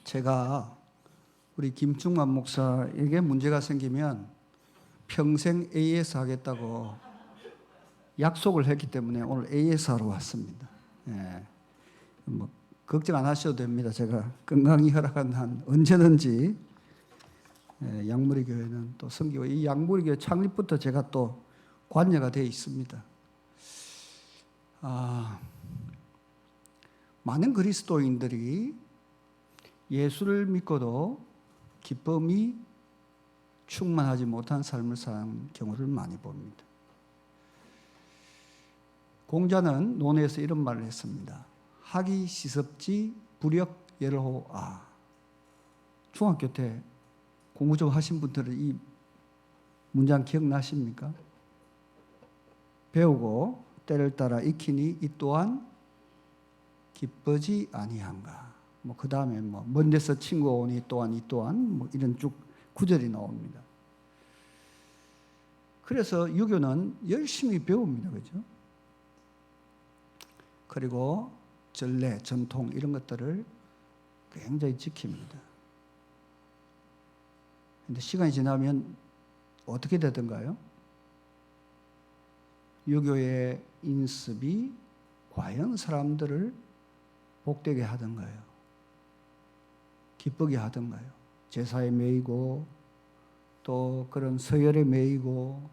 제가 우리 김충만 목사에게 문제가 생기면 평생 AS 하겠다고 약속을 했기 때문에 오늘 AS 하러 왔습니다. 예. 뭐 걱정 안 하셔도 됩니다. 제가 건강이 허락한 한 언제든지 양무리 교회는 또 섬기고, 이 양무리 교회 창립부터 제가 또 관여가 되어 있습니다. 많은 그리스도인들이 예수를 믿고도 기쁨이 충만하지 못한 삶을 사는 경우를 많이 봅니다. 공자는 논에서 이런 말을 했습니다. 학이 시섭지 불역 열호아. 중학교 때 공부 좀 하신 분들은 이 문장 기억나십니까? 배우고 때를 따라 익히니 이 또한 기쁘지 아니한가. 그 다음에 먼 데서 친구가 오니 또한 이 또한 이런 쭉 구절이 나옵니다. 그래서 유교는 열심히 배웁니다. 그죠? 그리고 전례, 전통 이런 것들을 굉장히 지킵니다. 근데 시간이 지나면 어떻게 되던가요? 유교의 인습이 과연 사람들을 복되게 하던가요? 기쁘게 하던가요? 제사에 매이고 또 그런 서열에 매이고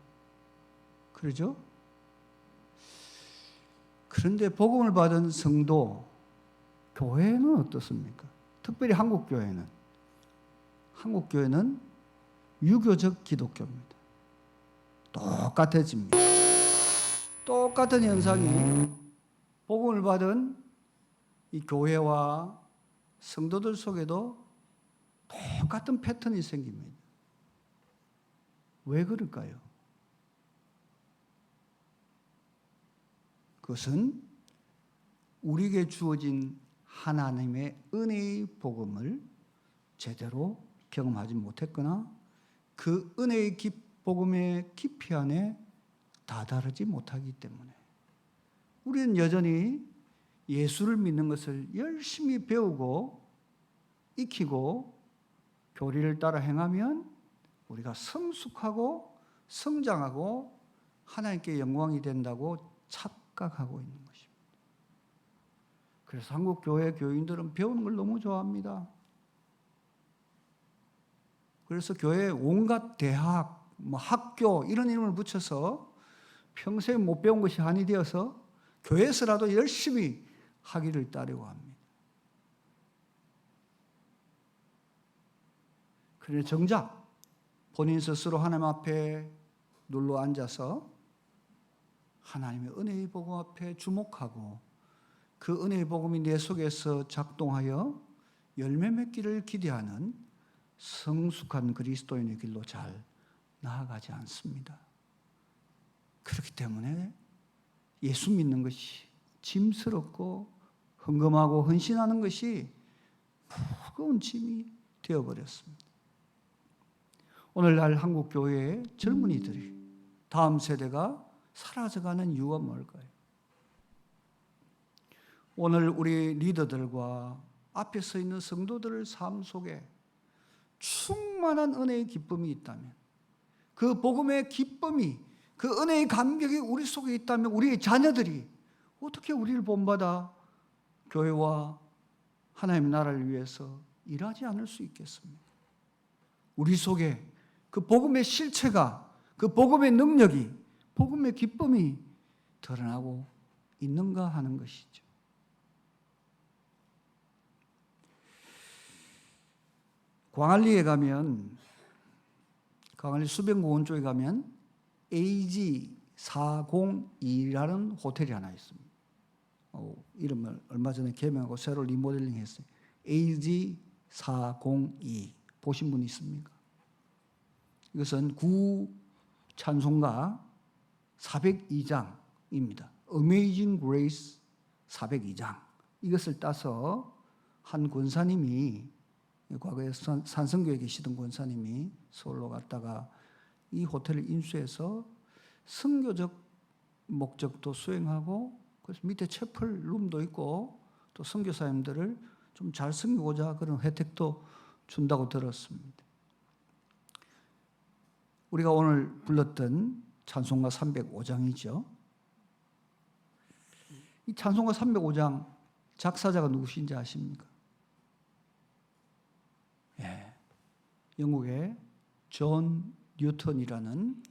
그러죠? 그런데 복음을 받은 성도, 교회는 어떻습니까? 특별히 한국교회는 유교적 기독교입니다. 똑같아집니다. 똑같은 현상이 복음을 받은 이 교회와 성도들 속에도 똑같은 패턴이 생깁니다. 왜 그럴까요? 그것은 우리에게 주어진 하나님의 은혜의 복음을 제대로 경험하지 못했거나 그 은혜의 복음의 깊이 안에 다다르지 못하기 때문에 우리는 여전히 예수를 믿는 것을 열심히 배우고 익히고 교리를 따라 행하면 우리가 성숙하고 성장하고 하나님께 영광이 된다고 착각하고 있는 것입니다. 그래서 한국 교회 교인들은 배우는 걸 너무 좋아합니다. 그래서 교회에 온갖 대학, 학교 이런 이름을 붙여서 평생 못 배운 것이 한이 되어서 교회에서라도 열심히 하기를 따르고 합니다. 그런데 정작 본인 스스로 하나님 앞에 눌러 앉아서 하나님의 은혜의 복음 앞에 주목하고 그 은혜의 복음이 내 속에서 작동하여 열매 맺기를 기대하는 성숙한 그리스도인의 길로 잘 나아가지 않습니다. 그렇기 때문에 예수 믿는 것이 짐스럽고 헌금하고 헌신하는 것이 무거운 짐이 되어버렸습니다. 오늘날 한국 교회의 젊은이들이 다음 세대가 사라져가는 이유가 뭘까요? 오늘 우리 리더들과 앞에 서 있는 성도들의 삶 속에 충만한 은혜의 기쁨이 있다면, 그 복음의 기쁨이, 그 은혜의 감격이 우리 속에 있다면 우리의 자녀들이 어떻게 우리를 본받아 교회와 하나님의 나라를 위해서 일하지 않을 수 있겠습니까? 우리 속에 그 복음의 실체가, 그 복음의 능력이, 복음의 기쁨이 드러나고 있는가 하는 것이죠. 광안리에 가면, 광안리 수변공원 쪽에 가면 AG402라는 호텔이 하나 있습니다. 이름을 얼마 전에 개명하고 새로 리모델링 했어요. AG402 보신 분 있습니까? 이것은 구 찬송가 402장입니다. Amazing Grace 402장. 이것을 따서 한 권사님이, 과거에 산성교에 계시던 권사님이 서울로 갔다가 이 호텔을 인수해서 선교적 목적도 수행하고, 그래서 밑에 채플 룸도 있고 또 선교사님들을 좀 잘 섬기고자 그런 혜택도 준다고 들었습니다. 우리가 오늘 불렀던 찬송가 305장이죠. 이 찬송가 305장 작사자가 누구신지 아십니까? 예, 영국의 존 뉴턴이라는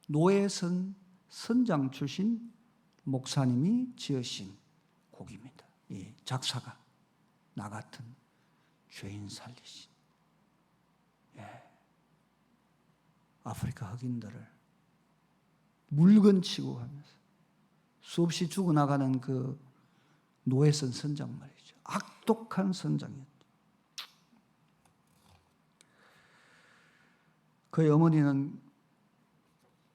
노예선 선장 출신 목사님이 지으신 곡입니다. 이 작사가 나 같은 죄인 살리신, 아프리카 흑인들을 물건 취급하면서 수없이 죽어나가는 그 노예선 선장 말이죠. 악독한 선장이었죠. 그의 어머니는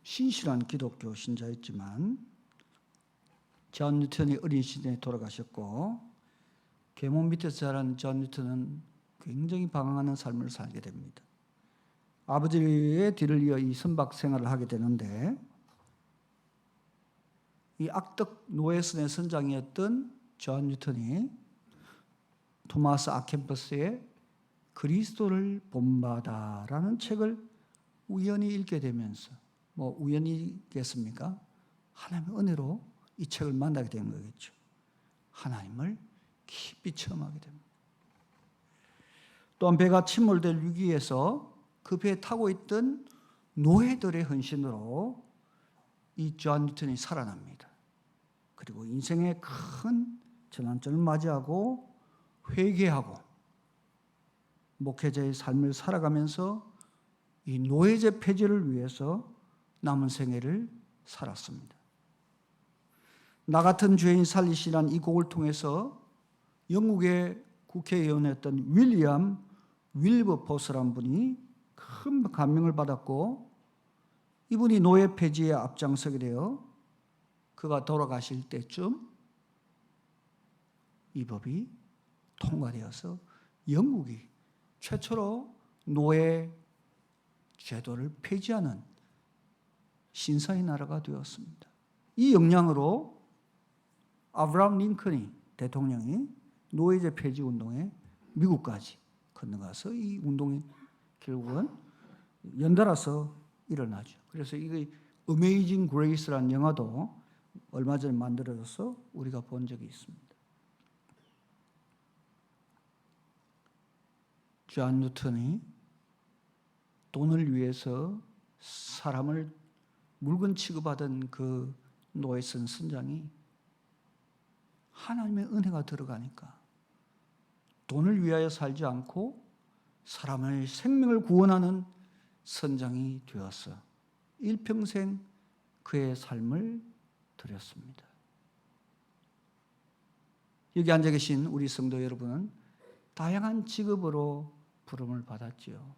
신실한 기독교 신자였지만 존 뉴턴이 어린 시절에 돌아가셨고 계몽 밑에서 자란 존 뉴턴은 굉장히 방황하는 삶을 살게 됩니다. 아버지의 뒤를 이어 이 선박 생활을 하게 되는데 이 악덕 노예선의 선장이었던 존 뉴턴이 토마스 아켐퍼스의 그리스도를 본받아라는 책을 우연히 읽게 되면서, 뭐 우연이겠습니까? 하나님의 은혜로 이 책을 만나게 된 거겠죠. 하나님을 깊이 체험하게 됩니다. 또한 배가 침몰될 위기에서 그 배에 타고 있던 노예들의 헌신으로 이 존 뉴턴이 살아납니다. 그리고 인생의 큰 전환점을 맞이하고 회개하고 목회자의 삶을 살아가면서 이 노예제 폐지를 위해서 남은 생애를 살았습니다. 나 같은 죄인 살리시란 이 곡을 통해서 영국의 국회의원이었던 윌리엄 윌버포스라는 분이 큰 감명을 받았고 이분이 노예 폐지에 앞장서게 되어 그가 돌아가실 때쯤 이 법이 통과되어서 영국이 최초로 노예 제도를 폐지하는 신사의 나라가 되었습니다. 이 영향으로 아브라함 링컨이 대통령이 노예제 폐지 운동에 미국까지 건너가서 이 운동이 결국은 연달아서 일어나죠. 그래서 이게 어메이징 그레이스라는 영화도 얼마 전에 만들어져서 우리가 본 적이 있습니다. 존 뉴턴이 돈을 위해서 사람을 물건 취급하던 그 노예선 선장이 하나님의 은혜가 들어가니까 돈을 위하여 살지 않고 사람의 생명을 구원하는 선장이 되어서 일평생 그의 삶을 드렸습니다. 여기 앉아 계신 우리 성도 여러분은 다양한 직업으로 부름을 받았지요.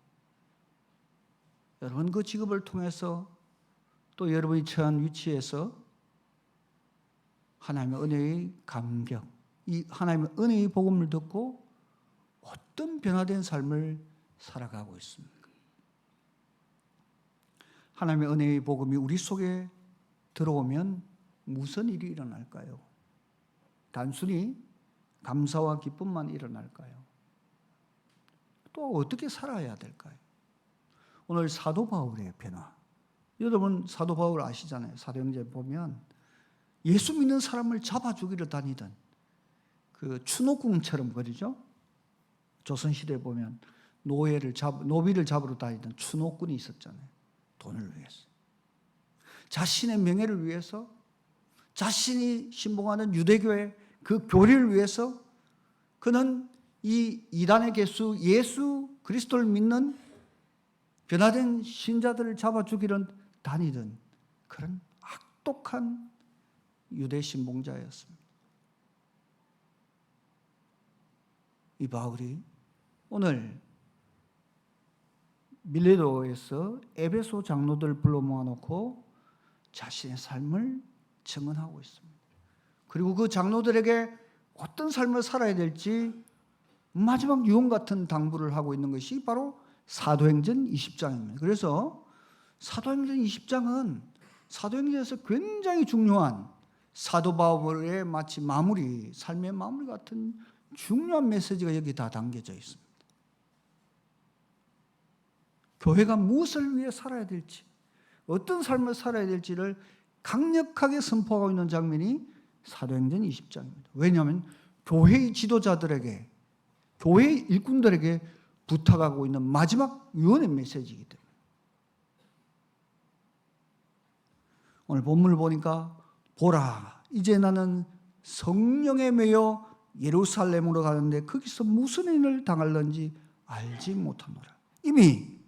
여러분 그 직업을 통해서 또 여러분이 처한 위치에서 하나님의 은혜의 감격, 이 하나님의 은혜의 복음을 듣고 어떤 변화된 삶을 살아가고 있습니까? 하나님의 은혜의 복음이 우리 속에 들어오면 무슨 일이 일어날까요? 단순히 감사와 기쁨만 일어날까요? 또 어떻게 살아야 될까요? 오늘 사도 바울의 변화. 여러분 사도 바울 아시잖아요. 사도행전 보면 예수 믿는 사람을 잡아 죽이러 다니던 그 추노궁처럼 그러죠. 조선시대에 보면 노비를 잡으러 다니던 추노꾼이 있었잖아요. 돈을 위해서. 자신의 명예를 위해서, 자신이 신봉하는 유대교의 그 교리를 위해서 그는 이 이단의 개수 예수 그리스도를 믿는 변화된 신자들을 잡아 죽이러 다니던 그런 악독한 유대 신봉자였습니다. 이 바울이 오늘 밀레도에서 에베소 장로들을 불러 모아놓고 자신의 삶을 증언하고 있습니다. 그리고 그 장로들에게 어떤 삶을 살아야 될지 마지막 유언 같은 당부를 하고 있는 것이 바로 사도행전 20장입니다. 그래서 사도행전 20장은 사도행전에서 굉장히 중요한 사도 바울의 마치 마무리, 삶의 마무리 같은 중요한 메시지가 여기 다 담겨져 있습니다. 교회가 무엇을 위해 살아야 될지, 어떤 삶을 살아야 될지를 강력하게 선포하고 있는 장면이 사도행전 20장입니다. 왜냐하면 교회의 지도자들에게, 교회의 일꾼들에게 부탁하고 있는 마지막 유언의 메시지이기 때문에. 오늘 본문을 보니까 보라, 이제 나는 성령에 매여 예루살렘으로 가는데 거기서 무슨 일을 당할는지 알지 못하노라. 이미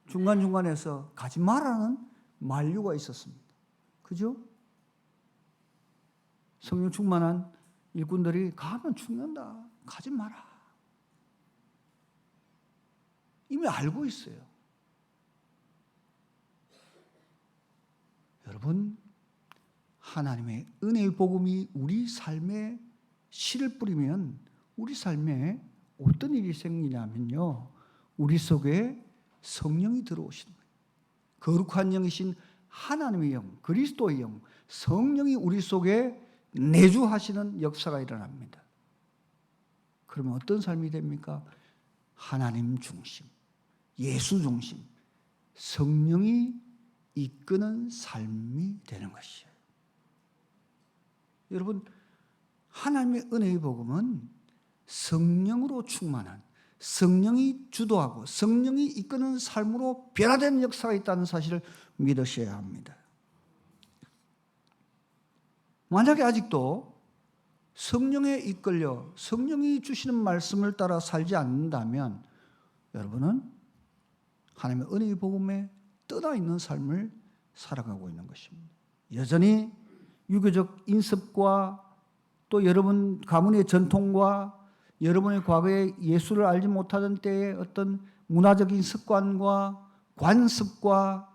중간중간에서 가지 말라는 만류가 있었습니다. 그죠? 성령 충만한 일꾼들이 가면 죽는다, 가지 마라, 이미 알고 있어요. 여러분, 하나님의 은혜의 복음이 우리 삶에 씨를 뿌리면 우리 삶에 어떤 일이 생기냐면요, 우리 속에 성령이 들어오시는 거예요. 거룩한 영이신 하나님의 영, 그리스도의 영, 성령이 우리 속에 내주하시는 역사가 일어납니다. 그러면 어떤 삶이 됩니까? 하나님 중심, 예수 중심, 성령이 이끄는 삶이 되는 것이에요. 여러분, 하나님의 은혜의 복음은 성령으로 충만한, 성령이 주도하고 성령이 이끄는 삶으로 변화되는 역사가 있다는 사실을 믿으셔야 합니다. 만약에 아직도 성령에 이끌려 성령이 주시는 말씀을 따라 살지 않는다면 여러분은 하나님의 은혜의 복음에 떠나 있는 삶을 살아가고 있는 것입니다. 여전히 유교적 인습과 또 여러분 가문의 전통과 여러분의 과거에 예수를 알지 못하던 때의 어떤 문화적인 습관과 관습과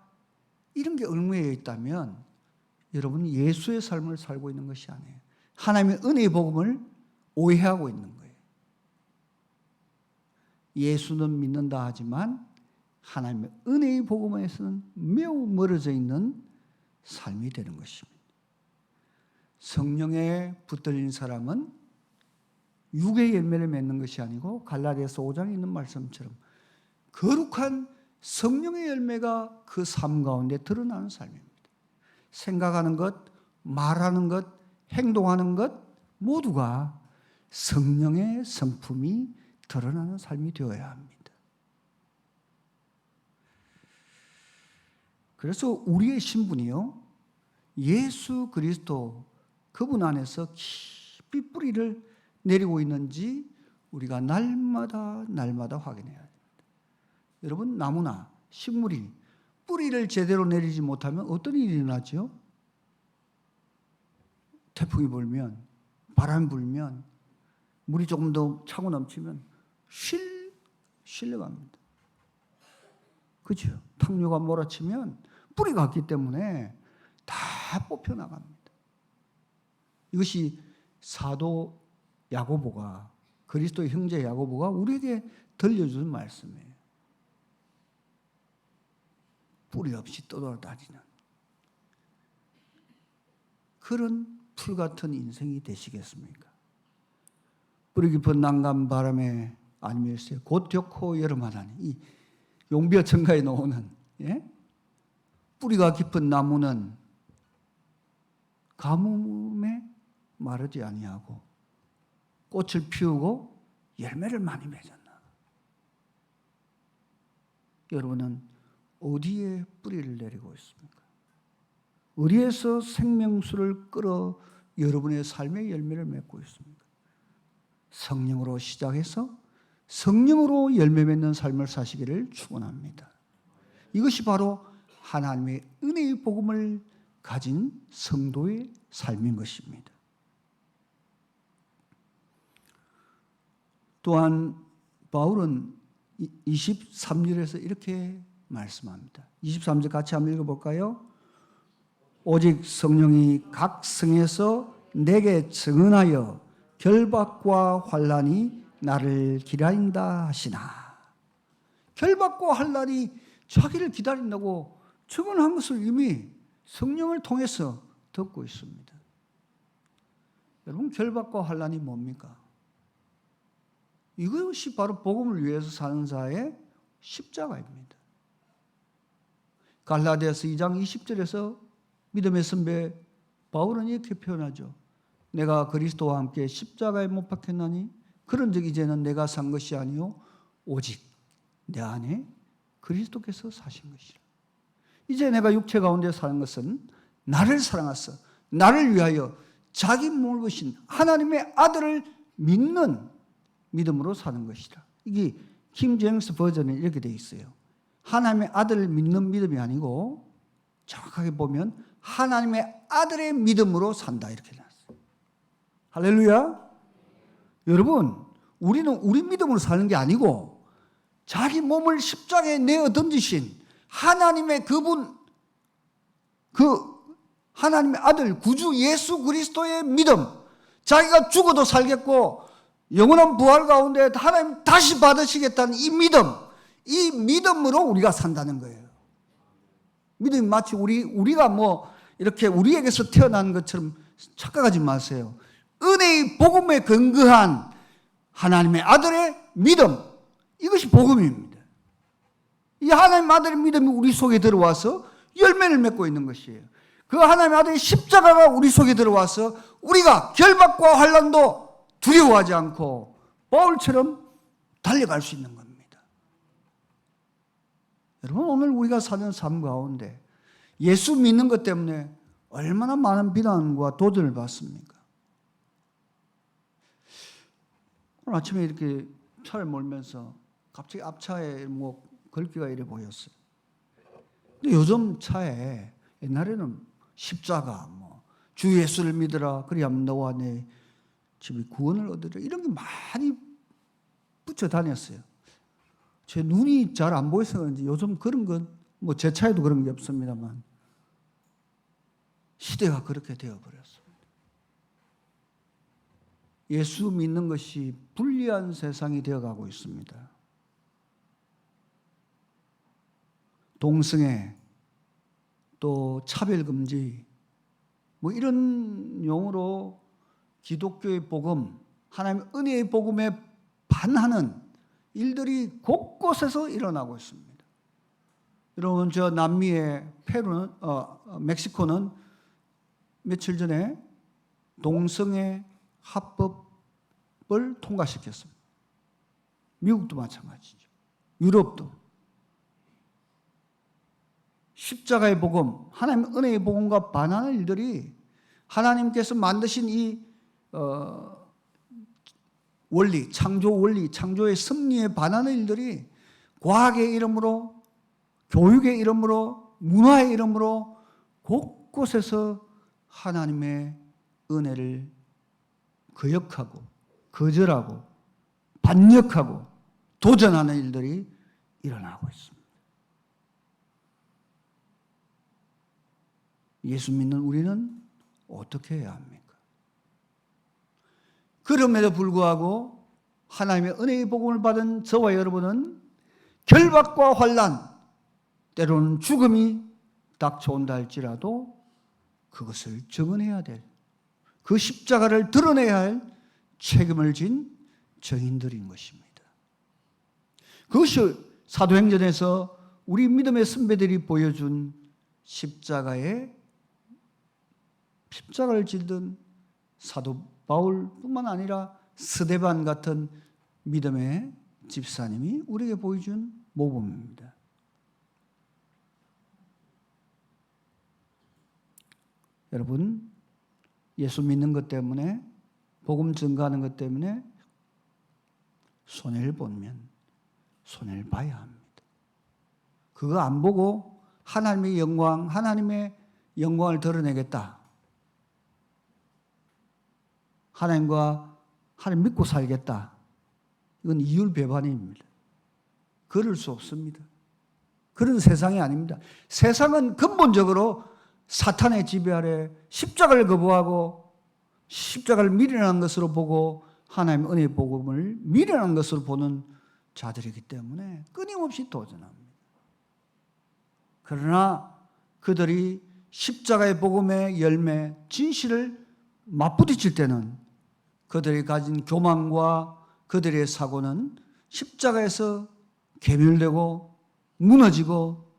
이런 게 얽매여 있다면 여러분은 예수의 삶을 살고 있는 것이 아니에요. 하나님의 은혜의 복음을 오해하고 있는 거예요. 예수는 믿는다 하지만 하나님의 은혜의 복음에서는 매우 멀어져 있는 삶이 되는 것입니다. 성령에 붙들린 사람은 육의 열매를 맺는 것이 아니고 갈라디아서 5장에 있는 말씀처럼 거룩한 성령의 열매가 그 삶 가운데 드러나는 삶입니다. 생각하는 것, 말하는 것, 행동하는 것 모두가 성령의 성품이 드러나는 삶이 되어야 합니다. 그래서 우리의 신분이요, 예수 그리스도 그분 안에서 깊이 뿌리를 내리고 있는지 우리가 날마다 확인해야 됩니다. 여러분, 나무나 식물이 뿌리를 제대로 내리지 못하면 어떤 일이 일어나죠? 태풍이 불면, 바람이 불면, 물이 조금 더 차고 넘치면 실려갑니다. 그렇죠? 탕류가 몰아치면 뿌리가 없기 때문에 다 뽑혀나갑니다. 이것이 사도 야고보가, 그리스도의 형제 야고보가 우리에게 들려주는 말씀이에요. 뿌리 없이 떠돌아다니는 그런 풀 같은 인생이 되시겠습니까? 뿌리 깊은 난간 바람에 아니면서 곧 좋고 여름하다니, 이 용비어천가에 나오는 뿌리가 깊은 나무는 가뭄에 마르지 아니하고 꽃을 피우고 열매를 많이 맺었나. 여러분은 어디에 뿌리를 내리고 있습니까? 어디에서 생명수를 끌어 여러분의 삶의 열매를 맺고 있습니까? 성령으로 시작해서 성령으로 열매 맺는 삶을 사시기를 축원합니다. 이것이 바로 하나님의 은혜의 복음을 가진 성도의 삶인 것입니다. 또한 바울은 23절에서 이렇게 말씀합니다. 23절 같이 한번 읽어볼까요? 오직 성령이 각 성에서 내게 증언하여 결박과 환난이 나를 기다린다 하시나. 결박과 환난이 자기를 기다린다고 증언한 것을 이미 성령을 통해서 듣고 있습니다. 여러분, 결박과 환난이 뭡니까? 이것이 바로 복음을 위해서 사는 자의 십자가입니다. 갈라디아서 2장 20절에서 믿음의 선배 바울은 이렇게 표현하죠. 내가 그리스도와 함께 십자가에 못 박혔나니 그런즉 이제는 내가 산 것이 아니요 오직 내 안에 그리스도께서 사신 것이라. 이제 내가 육체 가운데 사는 것은 나를 사랑하사 나를 위하여 자기 몸을 버신 하나님의 아들을 믿는 믿음으로 사는 것이라. 이게 킹 제임스 버전에 이렇게 되어 있어요. 하나님의 아들을 믿는 믿음이 아니고 정확하게 보면 하나님의 아들의 믿음으로 산다 이렇게 나왔어요. 할렐루야. 여러분, 우리는 우리 믿음으로 사는 게 아니고 자기 몸을 십자가에 내어 던지신 하나님의 그분, 그 하나님의 아들 구주 예수 그리스도의 믿음, 자기가 죽어도 살겠고 영원한 부활 가운데 하나님 다시 받으시겠다는 이 믿음, 이 믿음으로 우리가 산다는 거예요. 믿음이 마치 우리가 뭐 이렇게 우리에게서 태어난 것처럼 착각하지 마세요. 은혜의 복음에 근거한 하나님의 아들의 믿음, 이것이 복음입니다. 이 하나님의 아들의 믿음이 우리 속에 들어와서 열매를 맺고 있는 것이에요. 그 하나님의 아들의 십자가가 우리 속에 들어와서 우리가 결박과 환난도 두려워하지 않고 바울처럼 달려갈 수 있는 겁니다. 여러분, 오늘 우리가 사는 삶 가운데 예수 믿는 것 때문에 얼마나 많은 비난과 도전을 받습니까? 오늘 아침에 이렇게 차를 몰면서 갑자기 앞차에 뭐 글귀가 이래 보였어요. 근데 요즘 차에 옛날에는 십자가, 주 예수를 믿으라, 그리하면 너와 내 집이 구원을 얻으라, 이런 게 많이 붙여 다녔어요. 제 눈이 잘 안 보여서 그런지 요즘 그런 건 뭐 제 차에도 그런 게 없습니다만 시대가 그렇게 되어버렸습니다. 예수 믿는 것이 불리한 세상이 되어가고 있습니다. 동성애, 또 차별금지, 뭐 이런 용어로 기독교의 복음, 하나님의 은혜의 복음에 반하는 일들이 곳곳에서 일어나고 있습니다. 여러분, 저 남미의 멕시코는 며칠 전에 동성애 합법을 통과시켰습니다. 미국도 마찬가지죠. 유럽도. 십자가의 복음, 하나님의 은혜의 복음과 반하는 일들이 하나님께서 만드신 이 원리, 창조의 섭리에 반하는 일들이 과학의 이름으로, 교육의 이름으로, 문화의 이름으로 곳곳에서 하나님의 은혜를 거역하고 거절하고 반역하고 도전하는 일들이 일어나고 있습니다. 예수 믿는 우리는 어떻게 해야 합니까? 그럼에도 불구하고 하나님의 은혜의 복음을 받은 저와 여러분은 결박과 환난, 때로는 죽음이 닥쳐온다 할지라도 그것을 적응해야 될, 그 십자가를 드러내야 할 책임을 진 증인들인 것입니다. 그것이 사도행전에서 우리 믿음의 선배들이 보여준 십자가를 질던 사도 바울뿐만 아니라 스데반 같은 믿음의 집사님이 우리에게 보여준 모범입니다. 여러분, 예수 믿는 것 때문에, 복음 증거하는 것 때문에 손해를 보면 손해를 봐야 합니다. 그거 안 보고 하나님의 영광을 드러내겠다, 하나님 믿고 살겠다, 이건 이율배반입니다. 그럴 수 없습니다. 그런 세상이 아닙니다. 세상은 근본적으로 사탄의 지배 아래 십자가를 거부하고 십자가를 미련한 것으로 보고 하나님의 은혜의 복음을 미련한 것으로 보는 자들이기 때문에 끊임없이 도전합니다. 그러나 그들이 십자가의 복음의 열매, 진실을 맞부딪힐 때는 그들이 가진 교만과 그들의 사고는 십자가에서 괴멸되고 무너지고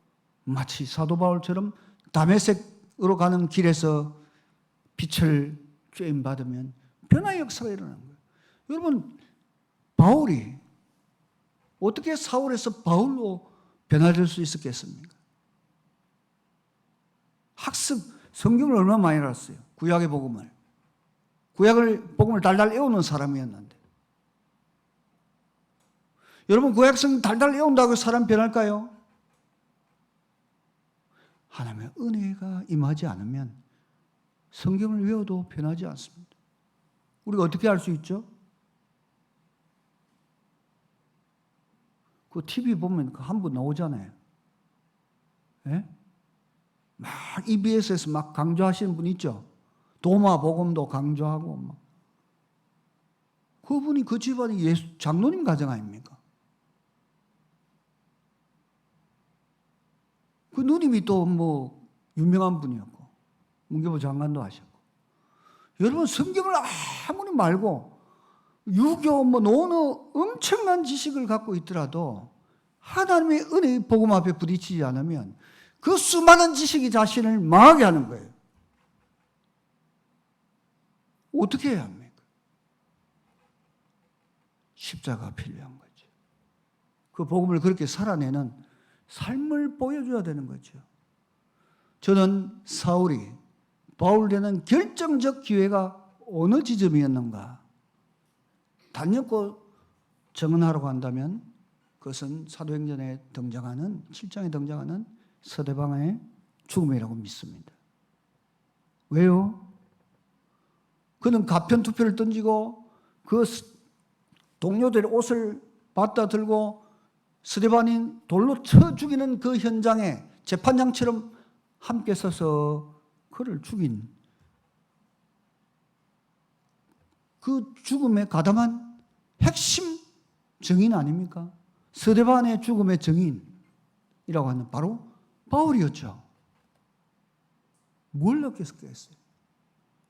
마치 사도 바울처럼 다메섹으로 가는 길에서 빛을 쬐임 받으면 변화의 역사가 일어나는 거예요. 여러분, 바울이 어떻게 사울에서 바울로 변화될 수 있었겠습니까? 성경을 얼마나 많이 알았어요. 구약의 복음을. 복음을 달달 외우는 사람이었는데. 여러분, 구약 성경 달달 외운다고 사람 변할까요? 하나님의 은혜가 임하지 않으면 성경을 외워도 변하지 않습니다. 우리가 어떻게 알 수 있죠? 그 TV 보면 한 분 나오잖아요. 예? 막 EBS에서 막 강조하시는 분 있죠. 도마 복음도 강조하고 막. 그분이 그 집안이 장로님 가정 아닙니까? 그 누님이 또 뭐 유명한 분이었고 문교부 장관도 하셨고. 여러분, 성경을 아무리 말고 유교 뭐 논어 엄청난 지식을 갖고 있더라도 하나님의 은혜의 복음 앞에 부딪히지 않으면 그 수많은 지식이 자신을 망하게 하는 거예요. 어떻게 해야 합니까? 십자가가 필요한 거죠. 그 복음을 그렇게 살아내는 삶을 보여줘야 되는 거죠. 저는 사울이 바울 되는 결정적 기회가 어느 지점이었는가 단연코 정언하라고 한다면 그것은 사도행전에 등장하는 7장에 등장하는 스데반의 죽음이라고 믿습니다. 왜요? 그는 가편투표를 던지고 그 동료들의 옷을 받다 들고 스데반인 돌로 쳐 죽이는 그 현장에 재판장처럼 함께 서서 그를 죽인 그 죽음에 가담한 핵심 증인 아닙니까? 스데반의 죽음의 증인이라고 하는 바로 바울이었죠. 뭘 느꼈겠어요?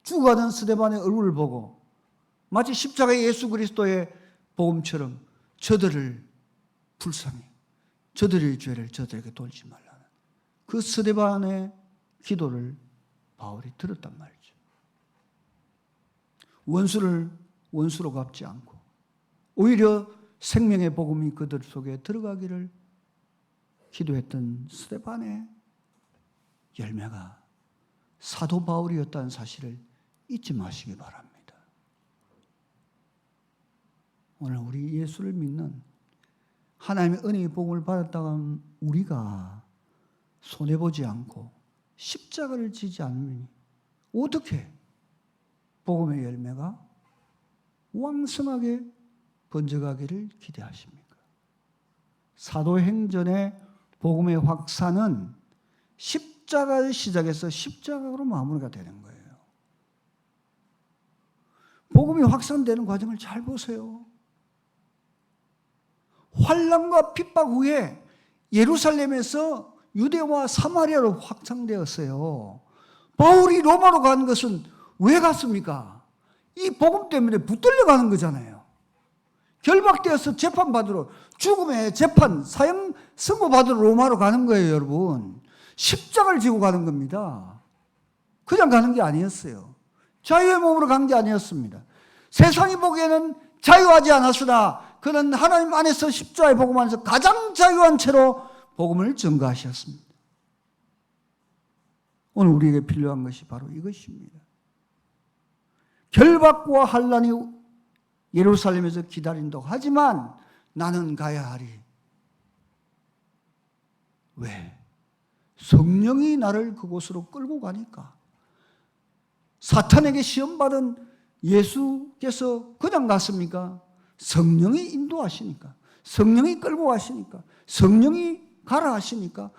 죽어가는 스데반의 얼굴을 보고 마치 십자가의 예수 그리스도의 복음처럼 저들을 불쌍히 저들의 죄를 저들에게 돌지 말라는 그 스데반의 기도를 바울이 들었단 말이죠. 원수를 원수로 갚지 않고 오히려 생명의 복음이 그들 속에 들어가기를 기도했던 스데반의 열매가 사도 바울이었다는 사실을 잊지 마시기 바랍니다. 오늘 우리 예수를 믿는 하나님의 은혜의 복음을 받았다간 우리가 손해보지 않고 십자가를 지지 않으니 어떻게 복음의 열매가 왕성하게 번져가기를 기대하십니까? 사도행전의 복음의 확산은 십자가를 시작해서 십자가로 마무리가 되는 거예요. 복음이 확산되는 과정을 잘 보세요. 환난과 핍박 후에 예루살렘에서 유대와 사마리아로 확장되었어요. 바울이 로마로 간 것은 왜 갔습니까? 이 복음 때문에 붙들려 가는 거잖아요. 결박되어서 재판받으러 죽음의 재판, 사형 선고받으러 로마로 가는 거예요, 여러분. 십자가를 지고 가는 겁니다. 그냥 가는 게 아니었어요. 자유의 몸으로 간 게 아니었습니다. 세상이 보기에는 자유하지 않았으나 그는 하나님 안에서 십자가의 복음 안에서 가장 자유한 채로 복음을 전가하셨습니다. 오늘 우리에게 필요한 것이 바로 이것입니다. 결박과 환난이 예루살렘에서 기다린다고 하지만 나는 가야 하리. 왜? 성령이 나를 그곳으로 끌고 가니까. 사탄에게 시험받은 예수께서 그냥 갔습니까? 성령이 인도하시니까, 성령이 끌고 가시니까, 성령이 가라 하시니까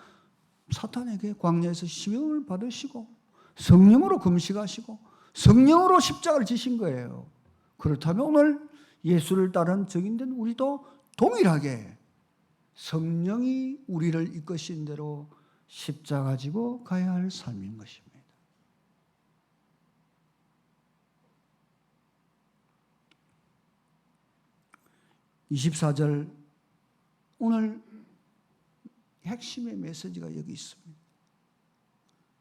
사탄에게 광야에서 시험을 받으시고 성령으로 금식하시고 성령으로 십자가를 지신 거예요. 그렇다면 오늘 예수를 따른 증인된 우리도 동일하게 성령이 우리를 이끄신 대로 십자가 지고 가야 할 삶인 것입니다. 24절 오늘 핵심의 메시지가 여기 있습니다.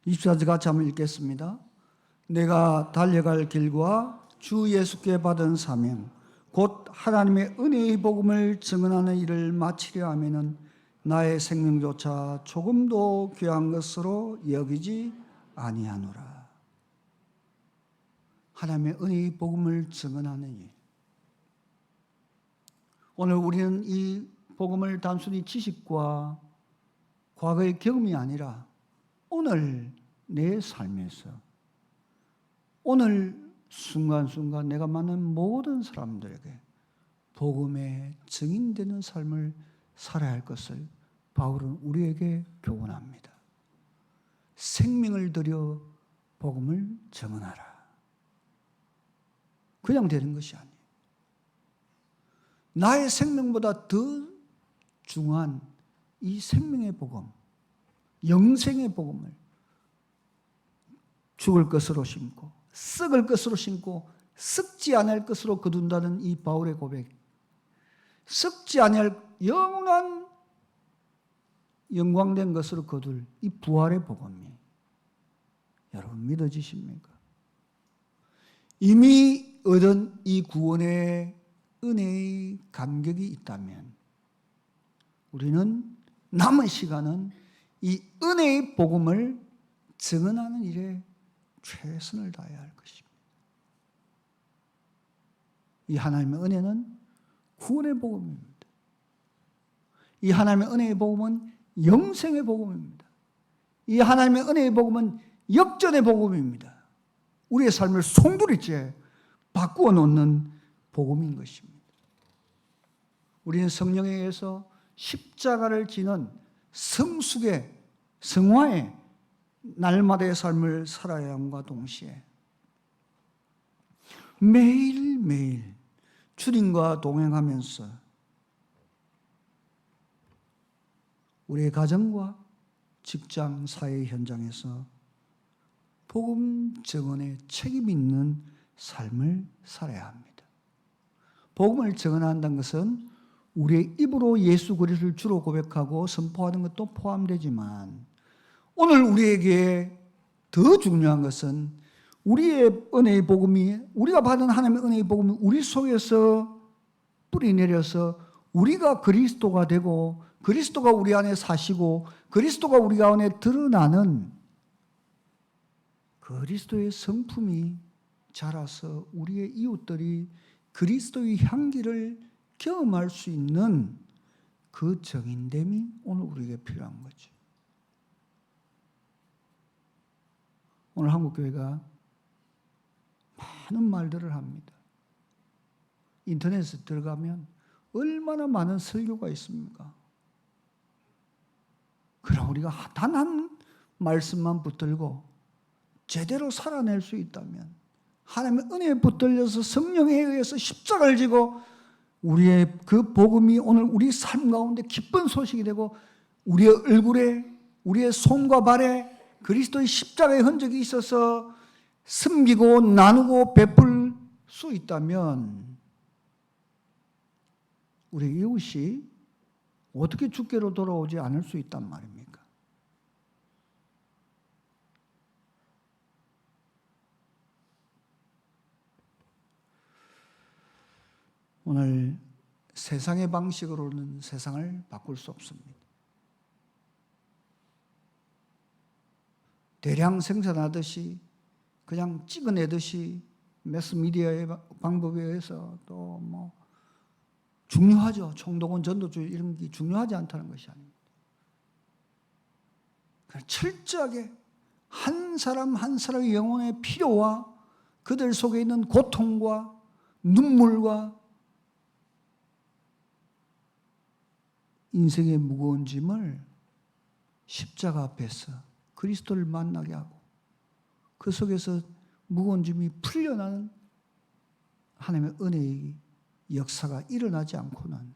24절 같이 한번 읽겠습니다. 내가 달려갈 길과 주 예수께 받은 사명 곧 하나님의 은혜의 복음을 증언하는 일을 마치려 하면은 나의 생명조차 조금도 귀한 것으로 여기지 아니하노라. 하나님의 은혜의 복음을 증언하는 일. 오늘 우리는 이 복음을 단순히 지식과 과거의 경험이 아니라 오늘 내 삶에서 오늘 순간순간 내가 만난 모든 사람들에게 복음의 증인되는 삶을 살아야 할 것을 바울은 우리에게 교훈합니다. 생명을 들여 복음을 증언하라. 그냥 되는 것이 아니에요. 나의 생명보다 더 중요한 이 생명의 복음, 영생의 복음을 죽을 것으로 심고 썩을 것으로 심고 썩지 않을 것으로 거둔다는 이 바울의 고백, 썩지 않을 영원한 영광된 것으로 거둘 이 부활의 복음이 여러분 믿어지십니까? 이미 얻은 이 구원의 은혜의 감격이 있다면 우리는 남은 시간은 이 은혜의 복음을 증언하는 일에 최선을 다해야 할 것입니다. 이 하나님의 은혜는 구원의 복음입니다. 이 하나님의 은혜의 복음은 영생의 복음입니다. 이 하나님의 은혜의 복음은 역전의 복음입니다. 우리의 삶을 송두리째 바꾸어 놓는 복음인 것입니다. 우리는 성령에 의해서 십자가를 지는 성숙의 성화의 날마다의 삶을 살아야 함과 동시에 매일매일 주님과 동행하면서 우리의 가정과 직장, 사회 현장에서 복음 증언에 책임 있는 삶을 살아야 합니다. 복음을 증언한다는 것은 우리의 입으로 예수 그리스도를 주로 고백하고 선포하는 것도 포함되지만 오늘 우리에게 더 중요한 것은 우리의 은혜의 복음이, 우리가 받은 하나님의 은혜의 복음이 우리 속에서 뿌리 내려서 우리가 그리스도가 되고 그리스도가 우리 안에 사시고 그리스도가 우리 안에 드러나는 그리스도의 성품이 자라서 우리의 이웃들이 그리스도의 향기를 경험할 수 있는 그 정인됨이 오늘 우리에게 필요한 거죠. 오늘 한국교회가 많은 말들을 합니다. 인터넷에 들어가면 얼마나 많은 설교가 있습니까? 그럼 우리가 단 한 말씀만 붙들고 제대로 살아낼 수 있다면 하나님의 은혜에 붙들려서 성령에 의해서 십자가를 지고 우리의 그 복음이 오늘 우리 삶 가운데 기쁜 소식이 되고 우리의 얼굴에 우리의 손과 발에 그리스도의 십자가의 흔적이 있어서 섬기고 나누고 베풀 수 있다면 우리 이웃이 어떻게 주께로 돌아오지 않을 수 있단 말입니까? 오늘 세상의 방식으로는 세상을 바꿀 수 없습니다. 대량 생산하듯이 그냥 찍어내듯이 매스미디어의 방법에 의해서 또 뭐 중요하죠. 총독은 전도주의 이런 게 중요하지 않다는 것이 아닙니다. 철저하게 한 사람 한 사람의 영혼의 필요와 그들 속에 있는 고통과 눈물과 인생의 무거운 짐을 십자가 앞에서 그리스도를 만나게 하고 그 속에서 무거운 짐이 풀려나는 하나님의 은혜의 역사가 일어나지 않고는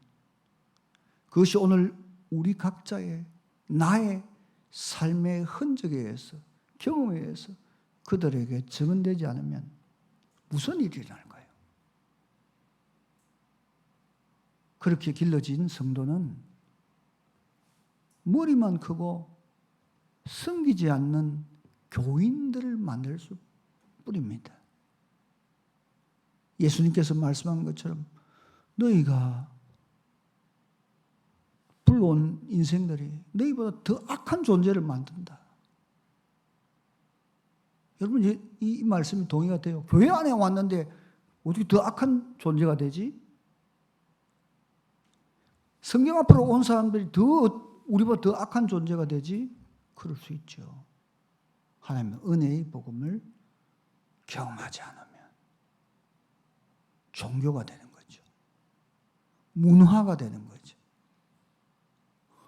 그것이 오늘 우리 각자의 나의 삶의 흔적에 의해서 경험에 의해서 그들에게 증언되지 않으면 무슨 일이 일어날까요? 그렇게 길러진 성도는 머리만 크고 섬기지 않는 교인들을 만들 수 뿐입니다. 예수님께서 말씀한 것처럼 너희가 불러온 인생들이 너희보다 더 악한 존재를 만든다. 여러분 이 말씀이 동의가 돼요? 교회 안에 왔는데 어떻게 더 악한 존재가 되지? 성경 앞으로 온 사람들이 우리보다 더 악한 존재가 되지? 그럴 수 있죠. 하나님의 은혜의 복음을 경험하지 않으면 종교가 되는 거죠. 문화가 되는 거죠.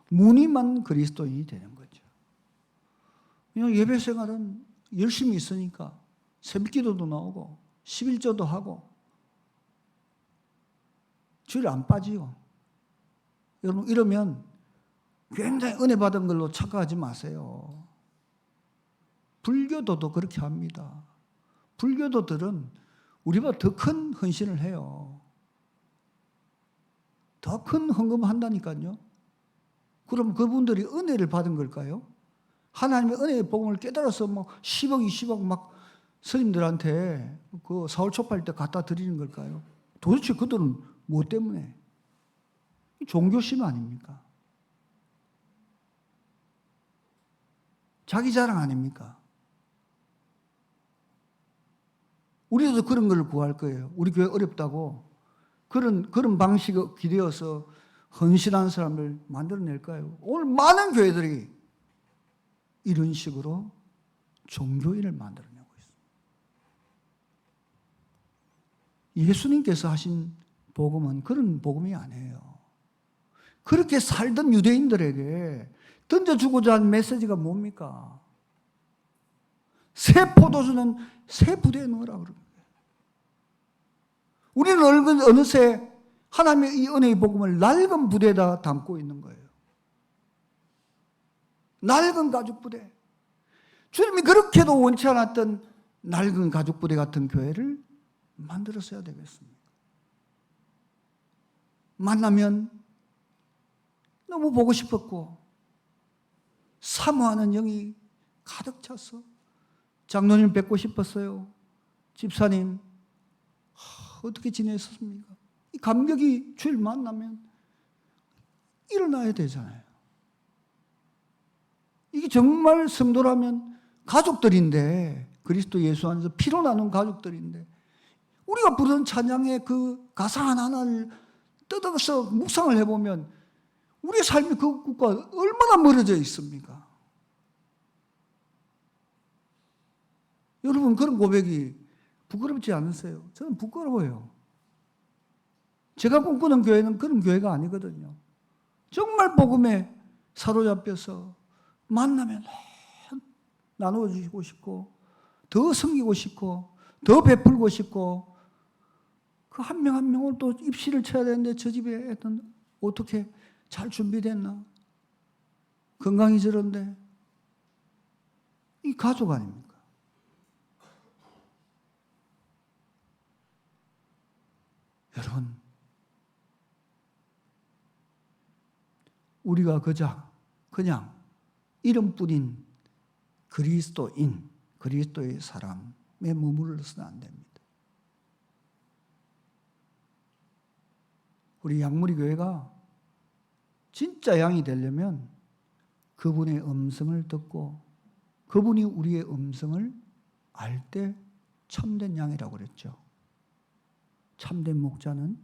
무늬만 그리스도인이 되는 거죠. 그냥 예배 생활은 열심히 있으니까 새벽기도도 나오고 11조도 하고 주일 안 빠지요. 여러분 이러면 굉장히 은혜 받은 걸로 착각하지 마세요. 불교도도 그렇게 합니다. 불교도들은 우리보다 더 큰 헌신을 해요. 더 큰 헌금을 한다니까요. 그럼 그분들이 은혜를 받은 걸까요? 하나님의 은혜의 복음을 깨달아서 막 10억, 20억 막 스님들한테 그 사월 초팔 때 갖다 드리는 걸까요? 도대체 그들은 뭐 때문에? 종교심 아닙니까? 자기 자랑 아닙니까? 우리도 그런 걸 구할 거예요. 우리 교회 어렵다고 그런 방식을 기대어서 헌신한 사람을 만들어낼까요? 오늘 많은 교회들이 이런 식으로 종교인을 만들어내고 있습니다. 예수님께서 하신 복음은 그런 복음이 아니에요. 그렇게 살던 유대인들에게 던져주고자 하는 메시지가 뭡니까? 새 포도주는 새 부대에 넣으라 그러는 거예요. 우리는 어느새 하나님의 이 은혜의 복음을 낡은 부대에다 담고 있는 거예요. 낡은 가죽 부대. 주님이 그렇게도 원치 않았던 낡은 가죽 부대 같은 교회를 만들었어야 되겠습니다. 만나면 너무 보고 싶었고 사모하는 영이 가득 찼어. 장로님 뵙고 싶었어요. 집사님 어떻게 지내셨습니까? 이 감격이 주일 만나면 일어나야 되잖아요. 이게 정말 성도라면 가족들인데, 그리스도 예수 안에서 피로 나눈 가족들인데, 우리가 부르는 찬양의 그 가사 하나하나를 뜯어서 묵상을 해보면 우리의 삶이 그것과 얼마나 멀어져 있습니까? 여러분 그런 고백이 부끄럽지 않으세요? 저는 부끄러워요. 제가 꿈꾸는 교회는 그런 교회가 아니거든요. 정말 복음에 사로잡혀서 만나면 나누어주시고 싶고 더 섬기고 싶고 더 베풀고 싶고 그 한 명 한 명을 또 입시를 쳐야 되는데 저 집에 애는 어떻게 잘 준비됐나? 건강이 저런데 이 가족 아닙니까? 여러분 우리가 그냥 이름뿐인 그리스도인, 그리스도의 사람에 머물러서는 안 됩니다. 우리 양무리 교회가 진짜 양이 되려면 그분의 음성을 듣고 그분이 우리의 음성을 알 때 참된 양이라고 그랬죠. 참된 목자는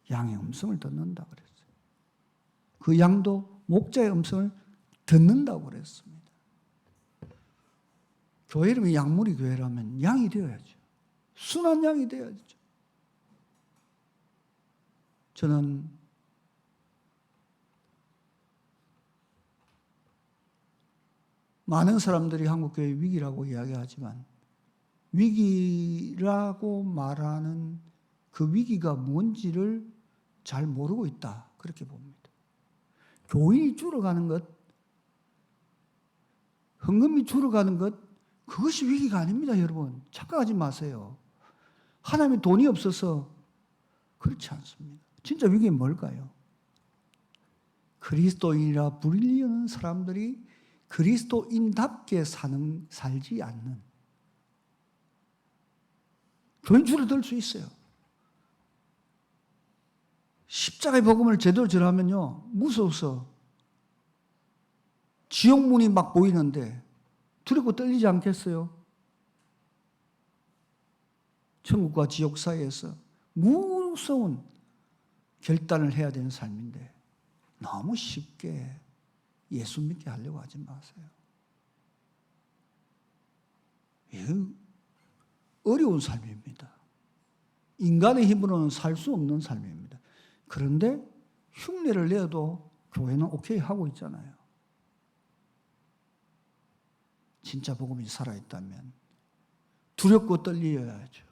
양의 음성을 듣는다 그랬어요. 그 양도 목자의 음성을 듣는다고 그랬습니다. 교회 이름이 양무리 교회라면 양이 되어야죠. 순한 양이 되어야죠. 저는 많은 사람들이 한국교회 위기라고 이야기하지만 위기라고 말하는 그 위기가 뭔지를 잘 모르고 있다. 그렇게 봅니다. 교인이 줄어가는 것, 헌금이 줄어가는 것, 그것이 위기가 아닙니다, 여러분. 착각하지 마세요. 하나님의 돈이 없어서 그렇지 않습니다. 진짜 위기는 뭘까요? 그리스도인이라 불리는 사람들이 그리스도인답게 살지 않는 교인 줄어들 수 있어요. 십자가의 복음을 제대로 전하면요, 무서워서 지옥문이 막 보이는데 두렵고 떨리지 않겠어요? 천국과 지옥 사이에서 무서운 결단을 해야 되는 삶인데 너무 쉽게 예수 믿게 하려고 하지 마세요. 이건 어려운 삶입니다. 인간의 힘으로는 살 수 없는 삶입니다. 그런데 흉내를 내도 교회는 오케이 하고 있잖아요. 진짜 복음이 살아있다면 두렵고 떨려야죠.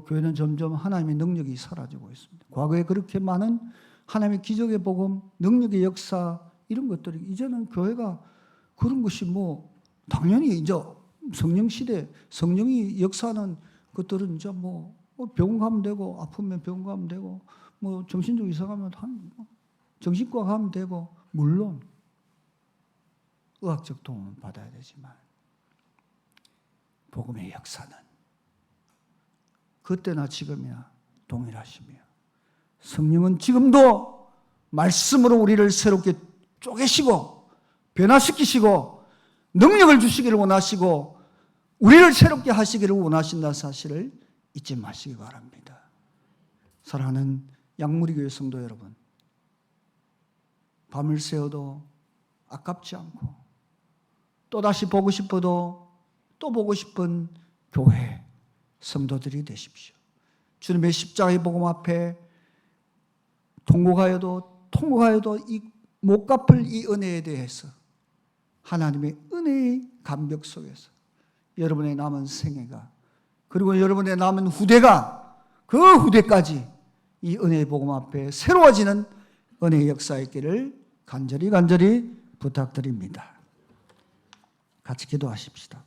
교회는 점점 하나님의 능력이 사라지고 있습니다. 과거에 그렇게 많은 하나님의 기적의 복음, 능력의 역사 이런 것들이 이제는 교회가 그런 것이 당연히 이제 성령 시대, 성령이 역사하는 것들은 이제 병원 가면 되고 아프면 병원 가면 되고 정신적 이상하면 정신과 가면 되고 물론 의학적 도움은 받아야 되지만 복음의 역사는 그때나 지금이나 동일하시며 성령은 지금도 말씀으로 우리를 새롭게 쪼개시고 변화시키시고 능력을 주시기를 원하시고 우리를 새롭게 하시기를 원하신다는 사실을 잊지 마시기 바랍니다. 사랑하는 양무리교회 성도 여러분, 밤을 새워도 아깝지 않고 또다시 보고 싶어도 또 보고 싶은 교회 성도들이 되십시오. 주님의 십자가의 복음 앞에 통곡하여도 이 못 갚을 이 은혜에 대해서 하나님의 은혜의 감격 속에서 여러분의 남은 생애가 그리고 여러분의 남은 후대가 그 후대까지 이 은혜의 복음 앞에 새로워지는 은혜의 역사의 길을 간절히 부탁드립니다. 같이 기도하십시다.